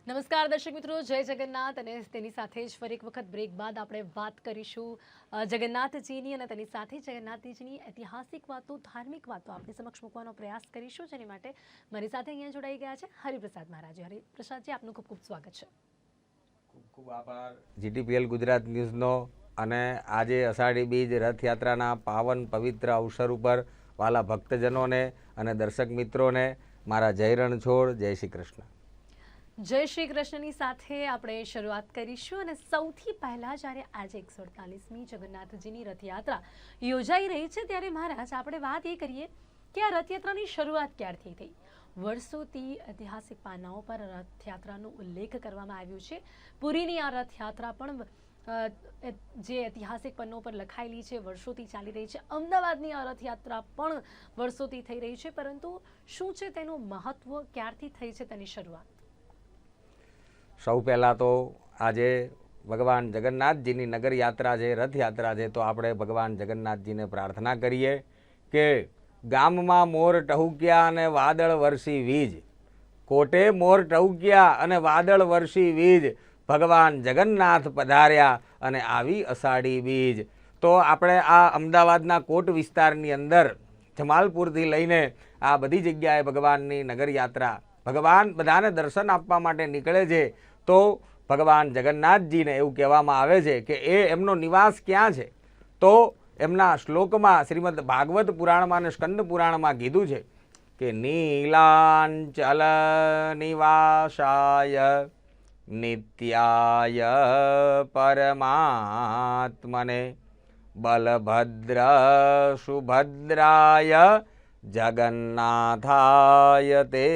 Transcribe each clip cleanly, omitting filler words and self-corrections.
નમસ્કાર દર્શક મિત્રો, જય જગન્નાથ. અને તેની સાથે જ ફરી એક વખત બ્રેક બાદ આપણે વાત કરીશું જગન્નાથજીની અને તેની સાથે જગન્નાથજીની ઐતિહાસિક વાતો, ધાર્મિક વાતો આપણી સમક્ષ મૂકવાનો પ્રયાસ કરીશું. જેની માટે મારી સાથે અહીંયા જોડાઈ ગયા છે હરિપ્રસાદ મહારાજ. હરિપ્રસાદજી, આપનું ખૂબ ખૂબ સ્વાગત છે. ખૂબ ખૂબ આભાર જીટીપીએલ ગુજરાત ન્યૂઝનો. અને આજે અષાઢી બીજ રથયાત્રાના પાવન પવિત્ર અવસર ઉપર વાલા ભક્તજનોને અને દર્શક મિત્રોને મારા જય રણછોડ, જય શ્રી કૃષ્ણ. જય શ્રી કૃષ્ણની સાથે આપણે શરૂઆત કરીશું. અને સૌથી પહેલાં જ્યારે આજે 148મી જગન્નાથજીની રથયાત્રા યોજાઈ રહી છે ત્યારે મહારાજ આપણે વાત એ કરીએ કે આ રથયાત્રાની શરૂઆત ક્યારથી થઈ. વર્ષોથી ઐતિહાસિક પાનાઓ પર રથયાત્રાનો ઉલ્લેખ કરવામાં આવ્યો છે. પુરીની આ રથયાત્રા પણ જે ઐતિહાસિક પન્નો પર લખાયેલી છે, વર્ષોથી ચાલી રહી છે. અમદાવાદની આ રથયાત્રા પણ વર્ષોથી થઈ રહી છે. પરંતુ શું છે તેનું મહત્વ, ક્યારથી થઈ છે તેની શરૂઆત? સૌ પહેલાં તો આજે ભગવાન જગન્નાથજીની નગર યાત્રા છે, રથયાત્રા છે, તો આપણે ભગવાન જગન્નાથજીને પ્રાર્થના કરીએ કે ગામમાં મોર ટહુક્યા અને વાદળ વરસી વીજ, કોટે મોર ટહુક્યા અને વાદળ વરસી વીજ, ભગવાન જગન્નાથ પધાર્યા અને આવી અષાઢી બીજ. તો આપણે આ અમદાવાદના કોટ વિસ્તારની અંદર જમાલપુરથી લઈને આ બધી જગ્યાએ ભગવાનની નગર યાત્રા, ભગવાન બધાને દર્શન આપવા માટે નીકળે છે. તો ભગવાન જગન્નાથજીને એવું કહેવામાં આવે છે કે એમનો નિવાસ ક્યાં છે. તો એમના શ્લોકમાં શ્રીમદ ભાગવત પુરાણમાં અને સ્કંદ પુરાણમાં કીધું છે કે નીલાંચલ નિવાસાય નિત્યાય પરમાત્મને બલભદ્ર સુભદ્રાય જગન્નાથાય તે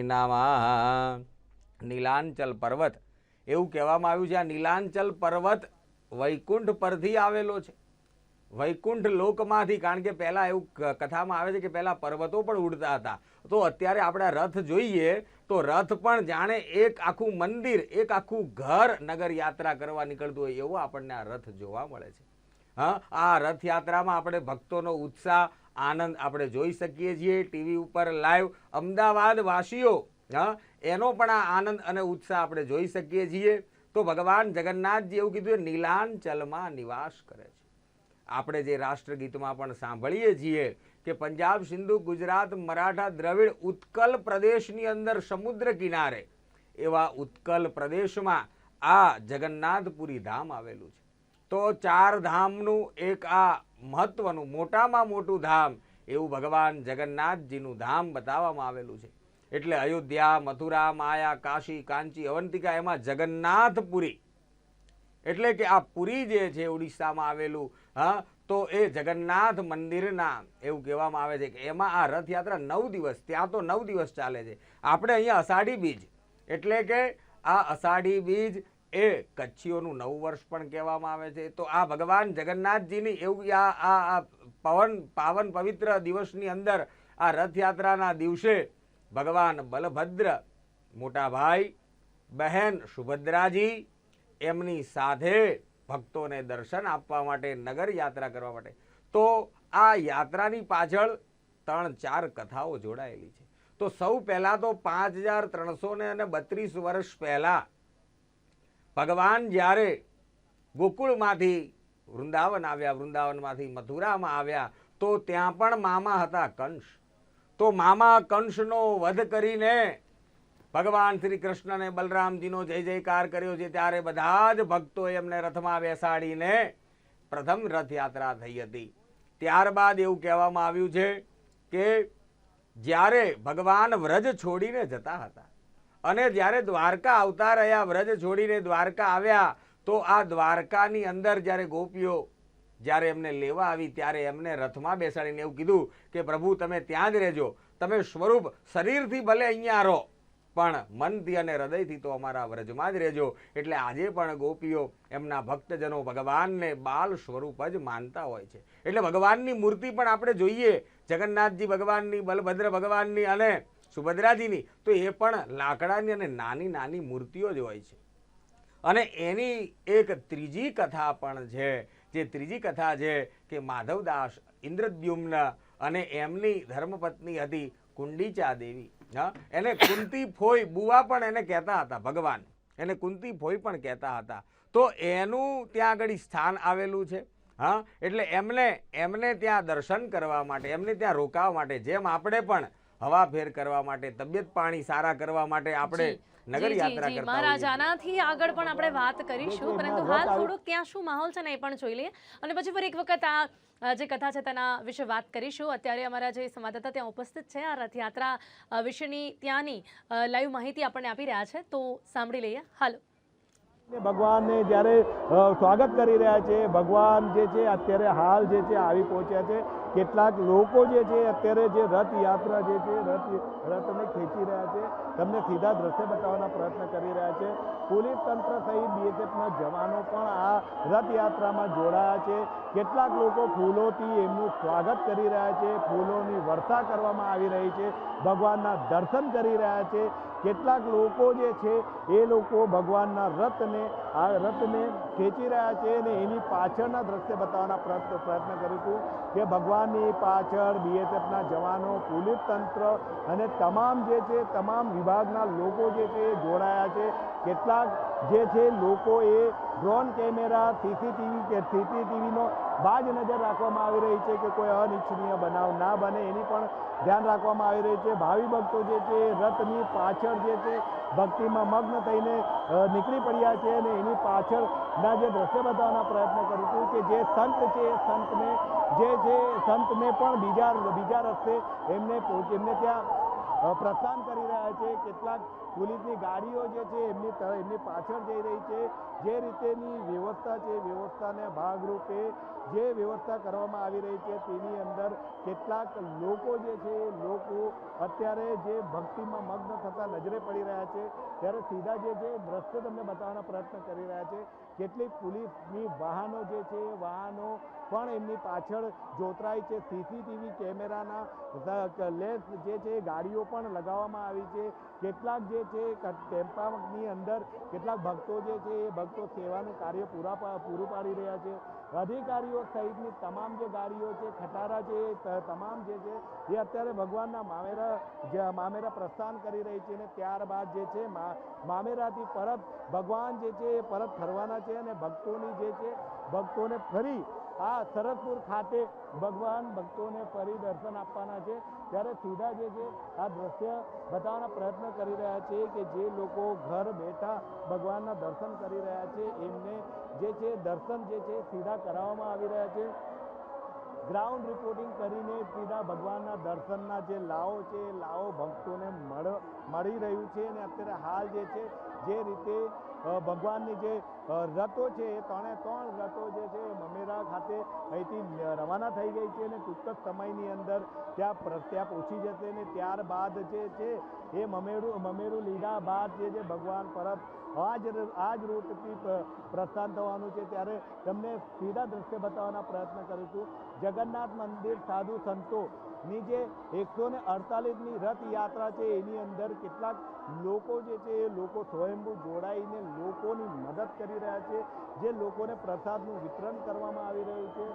નમઃ. નીલાંચલ પર્વત, એવું કહેવામાં આવ્યું છે આ નીલાંચલ પર્વત વૈકુંઠ પરથી આવેલો છે, વૈકુંઠ લોકમાંથી. કારણ કે પહેલાં એવું કથામાં આવે છે કે પહેલાં પર્વતો પણ ઉડતા હતા. તો અત્યારે આપણે રથ જોઈએ તો રથ પણ જાણે એક આખું મંદિર, એક આખું ઘર નગર યાત્રા કરવા નીકળતું હોય એવો આપણને આ રથ જોવા મળે છે. હા, આ રથયાત્રામાં આપણે ભક્તોનો ઉત્સાહ, આનંદ આપણે જોઈ શકીએ છીએ ટીવી ઉપર લાઈવ. અમદાવાદ વાસીઓ એનો પણ આ આનંદ અને ઉત્સાહ આપણે જોઈ શકીએ છીએ. તો ભગવાન જગન્નાથજી એવું કીધું નીલાંચલમાં નિવાસ કરે છે. આપણે જે રાષ્ટ્રગીતમાં પણ સાંભળીએ છીએ કે પંજાબ, સિંધુ, ગુજરાત, મરાઠા, દ્રવિડ, ઉત્કલ પ્રદેશની અંદર સમુદ્ર કિનારે એવા ઉત્કલ પ્રદેશમાં આ જગન્નાથપુરી ધામ આવેલું છે. તો ચાર ધામનું એક આ મહત્વનું મોટામાં મોટું ધામ એવું ભગવાન જગન્નાથજીનું ધામ બતાવવામાં આવેલું છે. એટલે અયોધ્યા, મથુરા, માયા, કાશી, કાંચી, અવંતિકા, એમાં જગન્નાથપુરી એટલે કે આ પુરી જે છે ઓડિશામાં આવેલું, તો એ જગન્નાથ મંદિરના એવું કહેવામાં આવે છે કે એમાં આ રથયાત્રા 9 દિવસ, ત્યાં તો 9 દિવસ ચાલે છે. આપણે અહીંયા અષાઢી બીજ એટલે કે આ અષાઢી બીજ એ કચ્છીઓનું નવું વર્ષ પણ કહેવામાં આવે છે. તો આ ભગવાન જગન્નાથજીની એવું આ પાવન પવિત્ર દિવસની અંદર આ રથયાત્રાના દિવસે ભગવાન બલભદ્ર, મોટા ભાઈ બહેન સુભદ્રાજી, એમની સાથે ભક્તોને દર્શન આપવા માટે, નગર યાત્રા કરવા માટે. તો આ યાત્રાની પાછળ 3-4 કથાઓ જોડાયેલી છે. તો સૌ પહેલાં તો 5332 વર્ષ પહેલાં ભગવાન જ્યારે ગોકુળમાંથી વૃંદાવન આવ્યા, વૃંદાવનમાંથી મથુરામાં આવ્યા, તો ત્યાં પણ મામા હતા કંસ. તો મામા કંસનો વધ કરીને ભગવાન શ્રી કૃષ્ણને બલરામજીનો જય જયકાર કર્યો છે. ત્યારે બધા જ ભક્તોએ એમને રથમાં બેસાડીને પ્રથમ રથયાત્રા થઈ હતી. ત્યારબાદ એવું કહેવામાં આવ્યું છે કે જ્યારે ભગવાન વ્રજ છોડીને જતા હતા અને જ્યારે દ્વારકા આવતા રહ્યા, વ્રજ છોડીને દ્વારકા આવ્યા, તો આ દ્વારકાની અંદર જ્યારે ગોપીઓ જ્યારે એમને લેવા આવી ત્યારે એમને રથમાં બેસાડીને એવું કીધું કે પ્રભુ તમે ત્યાં જ રહેજો, તમે સ્વરૂપ શરીરથી ભલે અહીંયા રહો પણ મનથી અને હૃદયથી તો અમારા વ્રજમાં જ રહેજો. એટલે આજે પણ ગોપીઓ એમના ભક્તજનો ભગવાનને બાલ સ્વરૂપ જ માનતા હોય છે. એટલે ભગવાનની મૂર્તિ પણ આપણે જોઈએ, જગન્નાથજી ભગવાનની, બલભદ્ર ભગવાનની અને સુભદ્રાજીની, તો એ પણ લાકડાની અને નાની નાની મૂર્તિઓ જ હોય છે. અને એની એક ત્રીજી કથા પણ છે. જે ત્રીજી કથા છે કે માધવદાસ, ઇન્દ્રદ્યુમ્ન અને એમની ધર્મપત્ની હતી કુંડિચા દેવી. હા, એને કુંતી ફોઈ બુવા પણ એને કહેતા હતા, ભગવાન એને કુંતી ફોઈ પણ કહેતા હતા. તો એનું ત્યાં આગળ સ્થાન આવેલું છે. હા, એટલે એમને ત્યાં દર્શન કરવા માટે, એમને ત્યાં રોકાવા માટે, જેમ આપણે પણ હવા ફેર કરવા માટે, તબિયત પાણી સારા કરવા માટે આપણે નગર યાત્રા કરતા મહારાજ, હોઈએ છીએ. આનાથી આગળ પણ આપણે વાત કરીશું, પરંતુ હાલ થોડુંક ત્યાં શું માહોલ છે ને એ પણ જોઈ લઈએ, અને પછી ફરી એક વખત આ જે કથા છે તેના વિશે વાત કરીશું. અત્યારે અમારા જે સંવાદદાતા ત્યાં ઉપસ્થિત છે, આ રથયાત્રા વિશેની ત્યાંની લાઈવ માહિતી આપણને આપી રહ્યા છે, તો સાંભળી લઈએ. હાલો. ભગવાનને જ્યારે સ્વાગત કરી રહ્યા છે, ભગવાન જે છે અત્યારે હાલ જે છે આવી પહોંચ્યા છે. કેટલાક લોકો જે છે અત્યારે જે રથયાત્રા જે છે રથને ખેંચી રહ્યા છે, તમને સીધા દ્રશ્ય બતાવવાના પ્રયત્ન કરી રહ્યા છે. પોલીસ તંત્ર સહિત બીએસએફના જવાનો પણ આ રથયાત્રામાં જોડાયા છે. કેટલાક લોકો ફૂલોથી એમનું સ્વાગત કરી રહ્યા છે, ફૂલોની વર્ષા કરવામાં આવી રહી છે, ભગવાનના દર્શન કરી રહ્યા છે. કેટલાક લોકો જે છે એ લોકો ભગવાનના રથને ખેંચી રહ્યા છે, અને એની પાછળના દ્રશ્ય બતાવવાના પ્રયત્ન કરીશું કે ભગવાનની પાછળ બીએસએફના જવાનો, પોલીસ તંત્ર અને તમામ જે છે તમામ વિભાગના લોકો જે છે એ જોડાયા છે. કેટલાક જે છે લોકો એ ડ્રોન કેમેરા, સીસીટીવીનો બાજ નજર રાખવામાં આવી રહી છે કે કોઈ અનિચ્છનીય બનાવ ના બને, એની પણ ધ્યાન રાખવામાં આવી રહી છે. ભાવિ ભક્તો જે છે રથની પાછળ જે છે ભક્તિમાં મગ્ન થઈને નીકળી પડ્યા છે, અને એની પાછળના જે દ્રશ્ય બતાવવાના પ્રયત્ન કરીશું કે જે સંત છે એ સંતને પણ બીજા રસ્તે એમને ત્યાં પ્રસ્થાન કરી રહ્યા છે. કેટલાક પોલીસની ગાડીઓ જે છે એમની પાછળ જઈ રહી છે. જે રીતેની વ્યવસ્થા છે, વ્યવસ્થાને ભાગરૂપે જે વ્યવસ્થા કરવામાં આવી રહી છે તેની અંદર કેટલાક લોકો જે છે એ લોકો અત્યારે જે ભક્તિમાં મગ્ન થતા નજરે પડી રહ્યા છે, ત્યારે સીધા જે છે દ્રશ્ય તમને બતાવવાના પ્રયત્ન કરી રહ્યા છે. કેટલીક પોલીસની વાહનો જે છે એ વાહનો પણ એમની પાછળ જોતરાય છે. સીસીટીવી કેમેરાના લેન્સ જે છે ગાડીઓ પણ લગાવવામાં આવી છે. કેટલાક જે છે ટેમ્પાની અંદર કેટલાક ભક્તો જે છે એ ભક્તો સેવાનું કાર્ય પૂરું પાડી રહ્યા છે. અધિકારીઓ સહિતની તમામ જે ગાડીઓ છે, ખટારા છે, તમામ જે છે એ અત્યારે ભગવાનના મામેરા પ્રસ્થાન કરી રહી છે, અને ત્યારબાદ જે છે મામેરાથી પરત ભગવાન જે છે એ પરત ફરવાના છે, અને ભક્તોને ફરી આ સરસપુર ખાતે ભગવાન ભક્તોને ફરી દર્શન આપવાના છે. ત્યારે સીધા જે છે આ દ્રશ્ય બતાવવાના પ્રયત્ન કરી રહ્યા છે કે જે લોકો ઘર બેઠા ભગવાનના દર્શન કરી રહ્યા છે એમને જે છે દર્શન જે છે સીધા કરાવવામાં આવી રહ્યા છે. ગ્રાઉન્ડ રિપોર્ટિંગ કરીને સીધા ભગવાનના દર્શનના જે લાવો છે એ લાવો ભક્તોને મળી રહ્યું છે. અને અત્યારે હાલ જે છે જે રીતે ભગવાનની જે રથો છે એ 3 રથો જે છે મામેરા ખાતે અહીંથી રવાના થઈ ગઈ છે, અને ટૂંક જ સમયની અંદર ત્યાં પહોંચી જશે. ને ત્યારબાદ જે છે એ મમેરું લીધા બાદ જે ભગવાન પરત આ જ રૂટથી પ્રસ્થાન થવાનું છે. ત્યારે તમને સીધા દ્રશ્ય બતાવવાના પ્રયત્ન કરીશું. જગન્નાથ મંદિર સાધુ સંતોની જે 148મી રથયાત્રા છે એની અંદર કેટલાક લોકો જે છે એ લોકો સ્વયંભૂ જોડાઈને લોકોની મદદ કરી રહ્યા છે. જે લોકોને પ્રસાદનું વિતરણ કરવામાં આવી રહ્યું છે.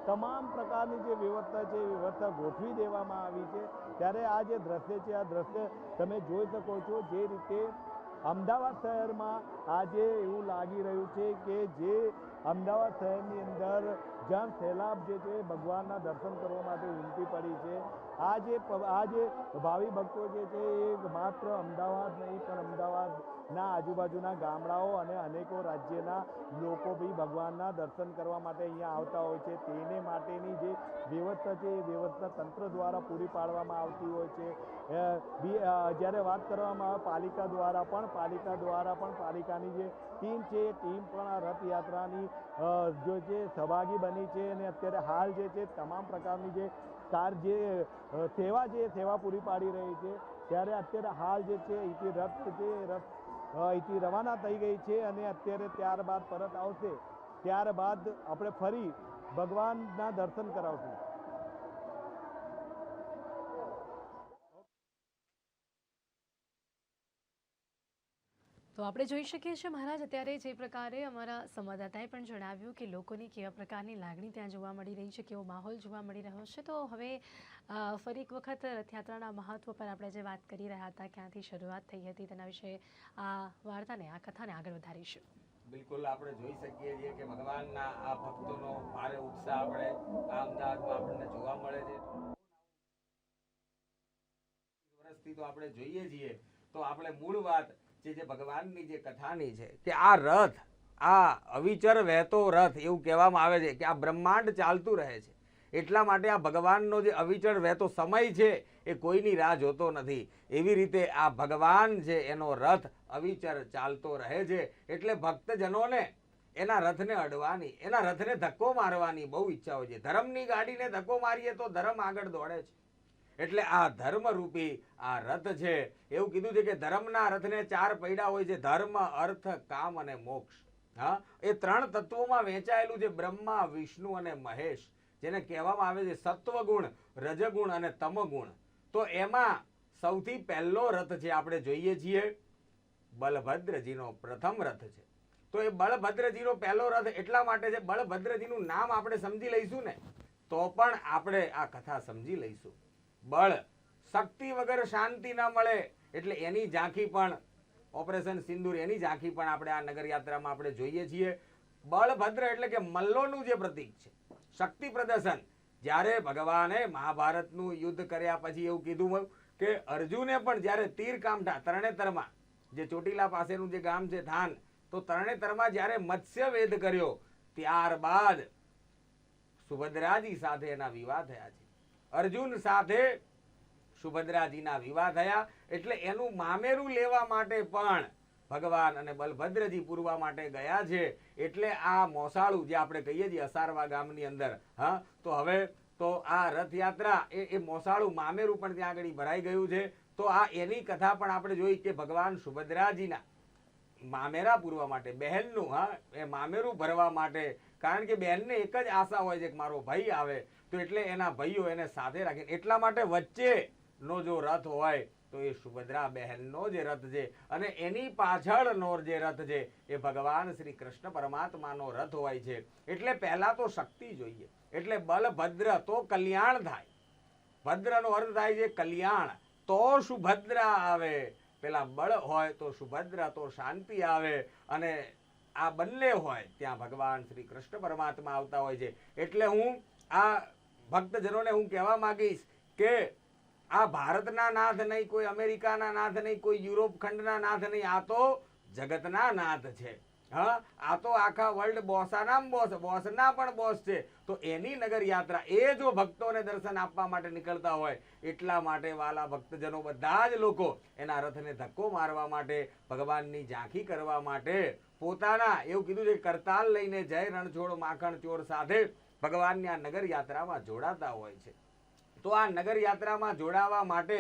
તમામ પ્રકારની જે વ્યવસ્થા છે એ વ્યવસ્થા ગોઠવી દેવામાં આવી છે. ત્યારે આ જે દ્રશ્ય છે આ દ્રશ્ય તમે જોઈ શકો છો. જે રીતે અમદાવાદ શહેરમાં આજે એવું લાગી રહ્યું છે કે જે અમદાવાદ શહેરની અંદર જન સૈલાબ જે છે ભગવાનના દર્શન કરવા માટે ઉમટી પડી છે. આ જે ભાવિ ભક્તો જે છે એ માત્ર અમદાવાદ નહીં પણ અમદાવાદના આજુબાજુના ગામડાઓ અને અનેકો રાજ્યના લોકો બી ભગવાનના દર્શન કરવા માટે અહીંયા આવતા હોય છે. તેને માટેની જે વ્યવસ્થા છે એ વ્યવસ્થા તંત્ર દ્વારા પૂરી પાડવામાં આવતી હોય છે. જ્યારે વાત કરવામાં આવે પાલિકા દ્વારા પણ પાલિકાની જે ટીમ છે એ ટીમ પણ આ રથયાત્રાની જે છે સહભાગી બની છે, અને અત્યારે હાલ જે છે તમામ પ્રકારની જે સેવા છે એ સેવા પૂરી પાડી રહી છે. ત્યારે અત્યારે હાલ જે છે અહીંથી રવાના થઈ ગઈ છે, અને અત્યારે ત્યારબાદ પરત આવશે. ત્યારબાદ આપણે ફરી ભગવાનના દર્શન કરાવશું. તો આપણે જોઈ શકીએ છીએ મહારાજ અત્યારે જે પ્રકારે અમારા સંવાદદાતાએ પણ જણાવ્યું કે લોકોની કેવા પ્રકારની લાગણી ત્યાં જોવા મળી રહી છે, કેવો માહોલ જોવા મળી રહ્યો છે. તો હવે ફરી એક વખત રથયાત્રાના મહત્વ પર આપણે જે વાત કરી રહ્યા હતા, ક્યાંથી શરૂઆત થઈ હતી, તેના વિશે આ વાર્તાને, આ કથાને આગળ વધારીશું. બિલકુલ આપણે જોઈ શકીએ છીએ કે ભગવાનના આ ભક્તોનો ભારે ઉત્સાહ આપણે આ અમદાવાદમાં આપણને જોવા મળે છે. વર્ષથી તો આપણે જોઈએ છીએ તો આપણે મૂળ વાત જે ભગવાનની જે કથાની છે કે આ રથ, આ અવિચર વહેતો રથ, એવું કહેવામાં આવે છે કે આ બ્રહ્માંડ ચાલતું રહે છે. એટલા માટે આ ભગવાનનો જે અવિચર વહેતો સમય છે એ કોઈની રાહ જોતો નથી. એવી રીતે આ ભગવાન છે એનો રથ અવિચર ચાલતો રહે છે. એટલે ભક્તજનોને એના રથને અડવાની, એના રથને ધક્કો મારવાની બહુ ઈચ્છા હોય છે. ધર્મની ગાડીને ધક્કો મારીએ તો ધર્મ આગળ દોડે છે. એટલે આ ધર્મરૂપી આ રથ છે. એવું કીધું છે કે ધર્મના રથને 4 પૈડા હોય છે: ધર્મ, અર્થ, કામ અને મોક્ષ. હા, એ 3 તત્વોમાં વહેંચાયેલું છે બ્રહ્મા, વિષ્ણુ અને મહેશ, જેને કહેવામાં આવે છે સત્વગુણ, રજગુણ અને તમગુણ. તો એમાં સૌથી પહેલો રથ છે આપણે જોઈએ છીએ બલભદ્રજીનો પ્રથમ રથ છે. તો એ બલભદ્રજીનો પહેલો રથ એટલા માટે છે, બલભદ્રજીનું નામ આપણે સમજી લઈશું ને તો પણ આપણે આ કથા સમજી લઈશું. બળ, શક્તિ વગર શાંતિ ન મળે, એટલે એની ઝાંખી પણ ઓપરેશન સિંદૂર, એની ઝાંખી પણ આપણે આ નગર યાત્રામાં આપણે જોઈએ છીએ. બળભદ્ર એટલે કે મલ્લોનું જે પ્રતીક છે, શક્તિ પ્રદર્શન. જ્યારે ભગવાને મહાભારતનું યુદ્ધ કર્યા પછી એવું કીધું કે અર્જુને પણ જ્યારે તીર કામઠા તરણેતરમાં, જે ચોટીલા પાસેનું જે ગામ છે થાન, તો તરણેતરમાં જ્યારે મત્સ્ય વેદ કર્યો ત્યારબાદ સુભદ્રાજી સાથે એના વિવાહ થયા છે. અર્જુન સાથે સુભદ્રાજીના વિવાહ થયા. એટલે એનું મામેરું લેવા માટે પણ ભગવાન અને બલભદ્રજી પૂરવા માટે ગયા છે. એટલે આ મોસાળું જે આપણે કહીએ છીએ અસારવા ગામની અંદર, હા, તો હવે તો આ રથયાત્રા એ મોસાળું મામેરું પણ ત્યાં આગળ ભરાઈ ગયું છે. તો આ એની કથા પણ આપણે જોઈ કે ભગવાન સુભદ્રાજીના મામેરા પૂરવા માટે, બહેનનું, હા, એ મામેરું ભરવા માટે, કારણ કે બહેનને એક જ આશા હોય છે કે મારો ભાઈ આવે, તો એટલે એના ભાઈઓ એને સાથે રાખીને, એટલા માટે વચ્ચેનો જો રથ હોય તો એ સુભદ્રા બહેનનો જે રથ છે, અને એની પાછળનો જે રથ છે એ ભગવાન શ્રી કૃષ્ણ પરમાત્માનો રથ હોય છે. એટલે પહેલા તો શક્તિ જોઈએ. એટલે બલભદ્ર તો કલ્યાણ થાય. ભદ્રનો અર્થ થાય છે કલ્યાણ, તો સુભદ્રા આવે. પેલા બળ હોય તો સુભદ્રા, તો શાંતિ આવે. અને આ બંને હોય ત્યાં ભગવાન શ્રી કૃષ્ણ પરમાત્મા આવતા હોય છે. એટલે હું આ ભક્તજનોને હું કહેવા માંગીશ કે આ ભારતના નાથ નહીં, કોઈ અમેરિકાના નાથ નહીં, કોઈ યુરોપ ખંડના નાથ નહીં, આ તો જગતના નાથ છે. હા, આ તો આખા વર્લ્ડ બોસાના બોસ, બોસના પણ બોસ છે. તો એની નગર યાત્રા, એ જો ભક્તોને દર્શન આપવા માટે નીકળતા હોય, એટલા માટે વાલા ભક્તજનો બધા જ લોકો એના રથને ધક્કો મારવા માટે, ભગવાનની ઝાંખી કરવા માટે પોતાના, એવું કીધું છે, કરતાલ લઈને જય રણછોડ માખણ ચોર સાથે ભગવાનની આ નગર યાત્રામાં જોડાતા હોય છે. તો આ નગર યાત્રામાં જોડાવા માટે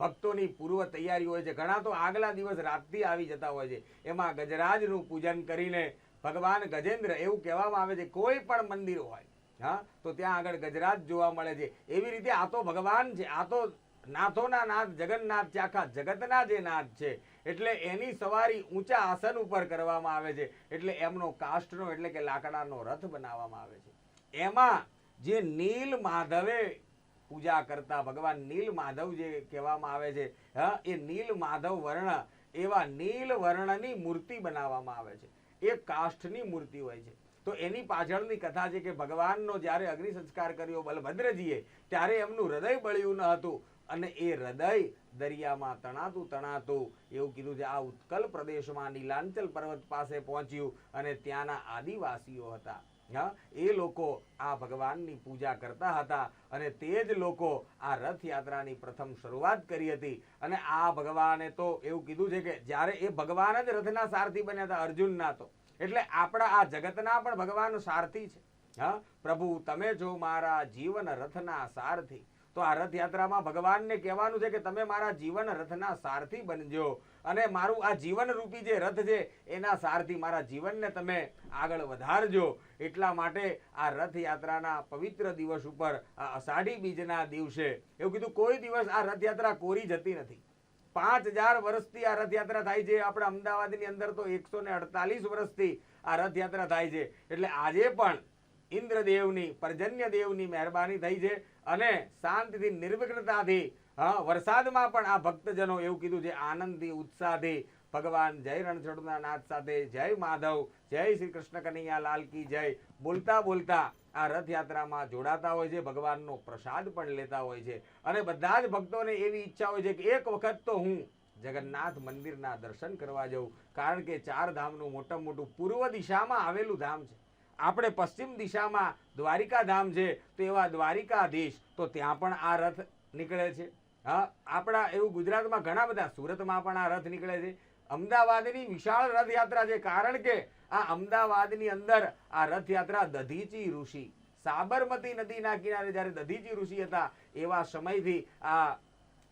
ભક્તોની પૂર્વ તૈયારી હોય છે. ઘણા તો આગલા દિવસ રાતથી આવી જતા હોય છે. એમાં ગજરાજનું પૂજન કરીને ભગવાન ગજેન્દ્ર, એવું કહેવામાં આવે છે કોઈ પણ મંદિર હોય, હા, તો ત્યાં આગળ ગજરાજ જોવા મળે છે. એવી રીતે આ તો ભગવાન છે, આ તો નાથોના નાથ જગન્નાથ છે, આખા જગતના જે નાથ છે. એટલે એની સવારી ઊંચા આસન ઉપર કરવામાં આવે છે. એટલે એમનો કાષ્ઠનો એટલે કે લાકડાનો રથ બનાવવામાં આવે છે. એમાં જે નીલ માધવે પૂજા કરતા ભગવાન નીલ માધવ જે કહેવામાં આવે છે, હા, એ નીલ માધવ વર્ણ, એવા નીલ વર્ણની મૂર્તિ બનાવવામાં આવે છે. એ કાષ્ઠની મૂર્તિ હોય છે. તો એની પાછળની કથા છે કે ભગવાનનો જ્યારે અગ્નિ સંસ્કાર કર્યો બલભદ્રજીએ, ત્યારે એમનું હૃદય બળ્યું ન હતું, અને એ હૃદય દરિયામાં તણાતું તણાતું, એવું કીધું છે, આ ઉત્કલ પ્રદેશમાં નીલાંચલ પર્વત પાસે પહોંચ્યું. અને ત્યાંના આદિવાસીઓ હતા, હા, એ લોકો આ ભગવાનની પૂજા કરતા હતા. અને તે જ લોકો આ રથયાત્રાની પ્રથમ શરૂઆત કરી હતી. અને આ ભગવાને તો એવું કીધું છે કે જ્યારે એ ભગવાન જ રથના સારથી બન્યા હતા, અર્જુનના તો. એટલે આપણા આ જગતના પણ ભગવાન સારથી છે. હા, પ્રભુ તમે જો મારા જીવન રથના સારથી. તો આ રથયાત્રામાં ભગવાનને કહેવાનું છે કે તમે મારા જીવન રથના સારથી બનજો, અને મારું આ જીવન રૂપી જે રથ છે એના સારથી મારા જીવનને તમે આગળ વધારજો. એટલા માટે આ રથયાત્રાના પવિત્ર દિવસ ઉપર, આ અષાઢી બીજના દિવસે, એવું કીધું કોઈ દિવસ આ રથયાત્રા કોરી જતી નથી. 5000 વર્ષથી આ રથયાત્રા થાય છે. આપણા અમદાવાદની અંદર તો 148 વર્ષથી આ રથયાત્રા થાય છે. એટલે આજે પણ ઇન્દ્રદેવની પર્જન્ય દેવની મહેરબાની થઈ છે અને શાંતિથી નિર્વિઘ્નતાથી વરસાદમાં પણ આ ભક્તજનો એવું કીધું છે આનંદથી ઉત્સાહથી ભગવાન જય રણછોડના નાથ સાથે જય માધવ જય શ્રી કૃષ્ણ કનૈયા લાલ કી જય બોલતા બોલતા આ રથયાત્રામાં જોડાતા હોય છે. ભગવાનનો પ્રસાદ પણ લેતા હોય છે અને બધા જ ભક્તોને એવી ઈચ્છા હોય છે કે એક વખત તો હું જગન્નાથ મંદિરના દર્શન કરવા જાઉં, કારણ કે 4 ધામનું મોટામાં મોટું પૂર્વ દિશામાં આવેલું ધામ છે. આપણે પશ્ચિમ દિશામાં દ્વારિકા ધામ છે, તો એવા દ્વારિકાધીશ તો ત્યાં પણ આ રથ નીકળે છે. આપણા એવું ગુજરાતમાં ઘણા બધા, સુરતમાં પણ આ રથ નીકળે છે. અમદાવાદની વિશાળ રથયાત્રા છે, કારણ કે આ અમદાવાદની અંદર આ રથયાત્રા દધીચી ઋષિ સાબરમતી નદીના કિનારે જ્યારે દધીચી ઋષિ હતા એવા સમયથી આ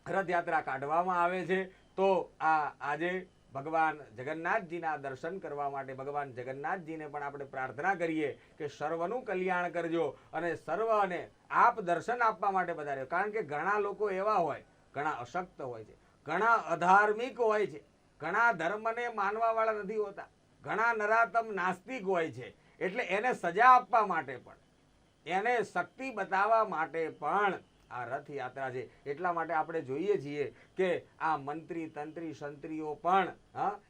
રથયાત્રા કાઢવામાં આવે છે. તો આજે ભગવાન જગન્નાથજીના દર્શન કરવા માટે ભગવાન જગન્નાથજીને પણ આપણે પ્રાર્થના કરીએ કે સર્વનું કલ્યાણ કરજો અને સર્વને આપ દર્શન આપવા માટે પધાર્યો. કારણ કે ઘણા લોકો એવા હોય, ઘણા અશક્ત હોય છે, ઘણા અધાર્મિક હોય છે, ઘણા ધર્મને માનવાવાળા નથી હોતા, ઘણા નરાતમ નાસ્તિક હોય છે. એટલે એને સજા આપવા માટે પણ, એને શક્તિ બતાવવા માટે પણ આ રથયાત્રા છે. એટલા માટે આપણે જોઈએ છીએ કે આ મંત્રી તંત્રી સંત્રીઓ પણ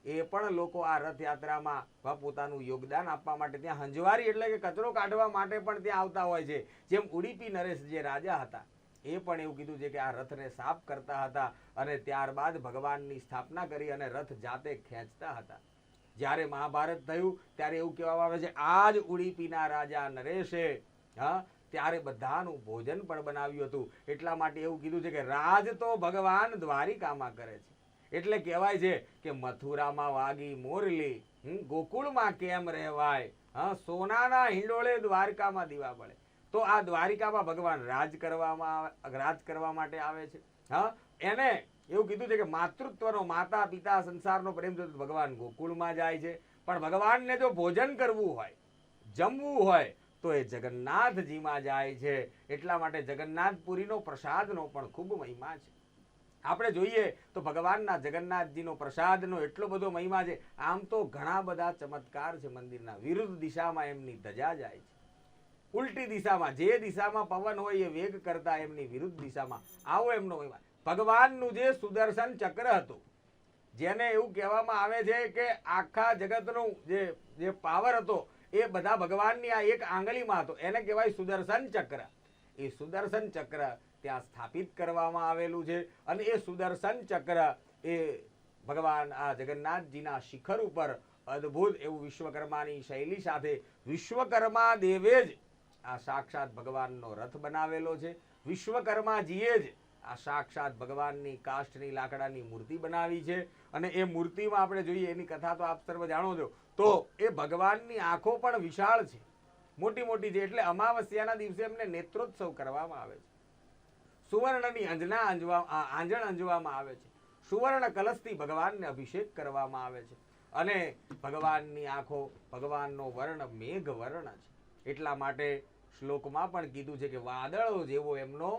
એ પણ લોકો આ રથયાત્રામાં પોતાનું યોગદાન આપવા માટે ત્યાં હંજવારી એટલે કે કચરો કાઢવા માટે પણ ત્યાં આવતા હોય છે. જેમ ઉડીપી નરેશ જે રાજા હતા એ પણ એવું કીધું છે કે આ રથને સાફ કરતા હતા અને ત્યારબાદ ભગવાનની સ્થાપના કરી અને રથ જાતે ખેંચતા હતા. જ્યારે મહાભારત થયું ત્યારે એવું કહેવામાં આવે છે આ જ ઉડીપીના રાજા નરેશે ત્યારે બધાનું ભોજન પણ બનાવ્યું હતું. એટલા માટે એવું કીધું છે કે રાજ તો ભગવાન દ્વારિકામાં કરે છે. એટલે કહેવાય છે કે મથુરામાં વાગી મોરલી, ગોકુળમાં કેમ રહેવાય, સોનાના હિંડોળે દ્વારકામાં દીવા બળે. તો આ દ્વારિકામાં ભગવાન રાજ કરવા માટે આવે છે. એને એવું કીધું છે કે માતૃત્વનો, માતા પિતા સંસારનો પ્રેમ જો ભગવાન ગોકુળમાં જાય છે. પણ ભગવાનને જો ભોજન કરવું હોય, જમવું હોય તો એ જગન્નાથજીમાં જાય છે. એટલા માટે જગન્નાથપુરીનો પ્રસાદનો પણ ખૂબ મહિમા છે. આપણે જોઈએ તો ભગવાનના જગન્નાથજીનો પ્રસાદનો એટલો બધો મહિમા છે. આમ તો ઘણા બધા ચમત્કાર છે મંદિરના. વિરુદ્ધ દિશામાં એમની ધજા જાય છે, ઉલટી દિશામાં, જે દિશામાં પવન હોય એ વેગ કરતા એમની વિરુદ્ધ દિશામાં આવો એમનો મહિમા. ભગવાનનું જે સુદર્શન ચક્ર હતું, જેને એવું કહેવામાં આવે છે કે આખા જગતનું જે પાવર હતો એ બધા ભગવાનની આ એક આંગળીમાં હતો, એને કહેવાય સુદર્શન ચક્ર. એ સુદર્શન ચક્ર ત્યાં સ્થાપિત કરવામાં આવેલું છે અને એ સુદર્શન ચક્ર એ ભગવાન આ જગન્નાથજીના શિખર ઉપર અદ્ભુત એવું વિશ્વકર્માની શૈલી સાથે વિશ્વકર્મા દેવે જ આ સાક્ષાત ભગવાનનો રથ બનાવેલો છે. વિશ્વકર્માજીએ જ આ સાક્ષાત ભગવાનની કાષ્ઠની લાકડાની મૂર્તિ બનાવી છે. અને એ મૂર્તિમાં આપણે જોઈએ, એની કથા તો આપ સર્વ જાણો છો, તો એ ભગવાનની આંખો પણ વિશાળ છે, મોટી મોટી છે. એટલે અમાવસ્યાના દિવસે એમને નેત્રોત્સવ કરવામાં આવે છે. સુવર્ણની આંજણ અંજવામાં આવે છે. સુવર્ણ કલશથી ભગવાનને અભિષેક કરવામાં આવે છે. અને ભગવાનની આંખો, ભગવાનનો વર્ણ મેઘ વર્ણ છે. એટલા માટે શ્લોકમાં પણ કીધું છે કે વાદળો જેવો એમનો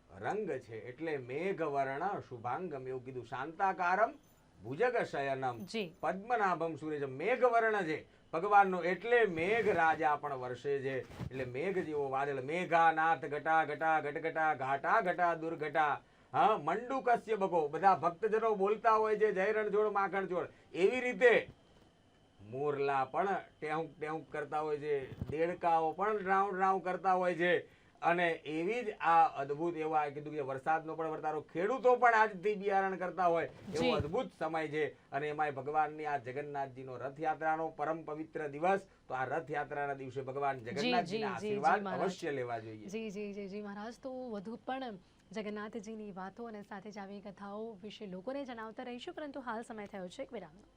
રંગ છે. એટલે મેઘ વર્ણ શુભાંગમ એવું કીધું. શાંતાકારમ ભુજગ શયનમ પદ્મનાભમ સુરેશમ. મેઘ વર્ણ છે ભગવાનનો, એટલે મેઘ રાજા પણ વર્ષે છે. એટલે મેઘ જેવો વાદળ. મેઘાનાથ ઘટા ઘટા ઘટઘટા ઘાટા ઘટા દુર્ઘટા મંડુકસ્ય બગો. બધા ભક્તજનો બોલતા હોય છે જય રણછોડ માખણ છોડ. એવી રીતે મોરલા પણ ટેહુક ટેહુક કરતા હોય છે, દેડકાઓ પણ રાઉ રાઉ કરતા હોય છે. અને એવી જ આ અદ્ભુત એવા કીધું કે વરસાદનો પણ વર્તારો, ખેડૂતો પણ આજથી બિયારણ કરતા હોય એવો અદ્ભુત સમય છે. અને એમાંય ભગવાનની આ જગન્નાથજીનો રથયાત્રાનો પરમ પવિત્ર દિવસ. તો આ રથયાત્રાના દિવસે ભગવાન જગન્નાથજીના આશીર્વાદ અવશ્ય લેવા જોઈએ. જી જી જી જી મહારાજ. તો વધુ પણ જગન્નાથજીની વાતો અને સાથે જ આવી કથાઓ વિશે લોકોને જણાવતા રહીશું, પરંતુ હાલ સમય થયો છે એક વિરામનો.